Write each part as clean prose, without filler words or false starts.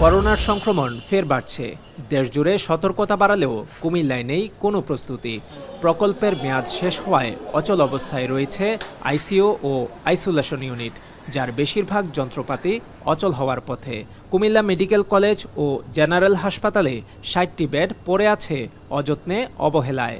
করোনার সংক্রমণ ফের বাড়ছে। দেশজুড়ে সতর্কতা বাড়ালেও কুমিল্লায় নেই কোনো প্রস্তুতি। প্রকল্পের মেয়াদ শেষ হওয়ায় অচল অবস্থায় রয়েছে আইসিইউ ও আইসোলেশন ইউনিট, যার বেশিরভাগ যন্ত্রপাতি অচল হওয়ার পথে। কুমিল্লা মেডিকেল কলেজ ও জেনারেল হাসপাতালে ৬০টি বেড পড়ে আছে অযত্নে অবহেলায়।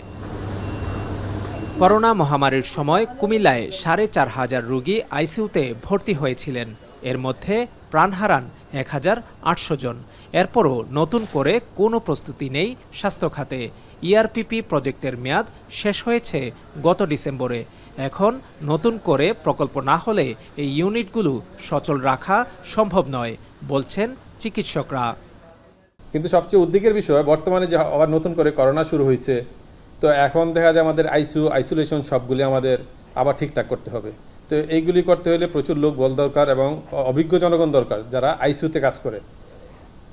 করোনা মহামারীর সময় কুমিল্লায় ৪,৫০০ রোগী আইসিইউতে ভর্তি হয়েছিলেন। এর মধ্যে প্রাণ হারান ১,৮০০ জন। এরপরও নতুন করে কোনো প্রস্তুতি নেই স্বাস্থ্য খাতে। ইআরপিপি প্রজেক্টের মেয়াদ শেষ হয়েছে গত ডিসেম্বরে। এখন নতুন করে প্রকল্প না হলে এই ইউনিটগুলো সচল রাখা সম্ভব নয় বলছেন চিকিৎসকরা। কিন্তু সবচেয়ে উদ্বেগের বিষয়, বর্তমানে যে আবার নতুন করে করোনা শুরু হয়েছে, তো এখন দেখা যায় আমাদের আইসোলেশন সবগুলি আমাদের আবার ঠিকঠাক করতে হবে। তো এইগুলি করতে হলে প্রচুর লোক বল দরকার এবং অভিজ্ঞ জনগণ দরকার যারা আইসিইউতে কাজ করে।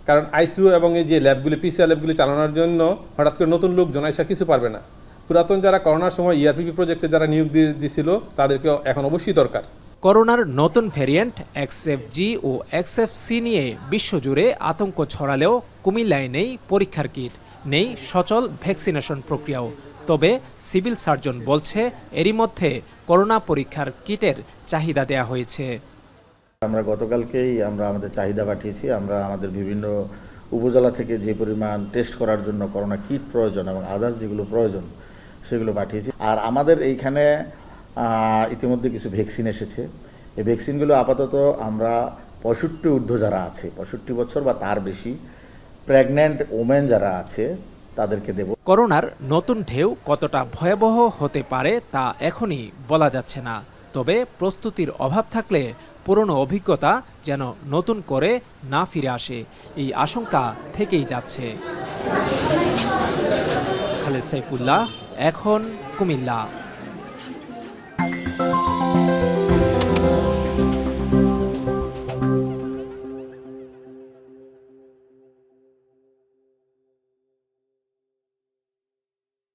কারণ আইসিইউ এবং এই যে ল্যাবগুলি, পিসিআর ল্যাবগুলি চালানোর জন্য হঠাৎ করে নতুন লোকজন এসে কিছু পারবে না। পুরাতন যারা করোনার সময় ইআরপিপি প্রজেক্টে যারা নিয়োগ দিয়েছিল তাদেরকে এখন অবশ্যই দরকার। করোনার নতুন ভ্যারিয়েন্ট XFG ও XFC নিয়ে বিশ্বজুড়ে আতঙ্ক ছড়ালেও কুমিল্লায় নেই পরীক্ষার কিট, নেই সচল ভ্যাকসিনেশন প্রক্রিয়াও। তবে সিভিল সার্জন বলছে এরই মধ্যে করোনা পরীক্ষার কিটের চাহিদা দেয়া হয়েছে। আমরা গতকালকেই আমাদের চাহিদা পাঠিয়েছি। আমরা আমাদের বিভিন্ন উপজেলা থেকে যে পরিমাণ টেস্ট করার জন্য করোনা কিট প্রয়োজন এবং আদার্স যেগুলো প্রয়োজন সেগুলো পাঠিয়েছি। আর আমাদের এইখানে ইতিমধ্যে কিছু ভ্যাকসিন এসেছে। এই ভ্যাকসিনগুলো আপাতত আমরা 65 ঊর্ধ্ব যারা আছে, 65 বছর বা তার বেশি প্রেগন্যান্ট ওমেন যারা আছে তাদেরকে দেব। করোনার নতুন ঢেউ কতটা ভয়াবহ হতে পারে তা এখনই বলা যাচ্ছে না। তবে প্রস্তুতির অভাব থাকলে পুরনো অভিজ্ঞতা যেন নতুন করে না ফিরে আসে, এই আশঙ্কা থেকেই যাচ্ছে। খালেদ সাইফুল্লাহ, এখন কুমিল্লা।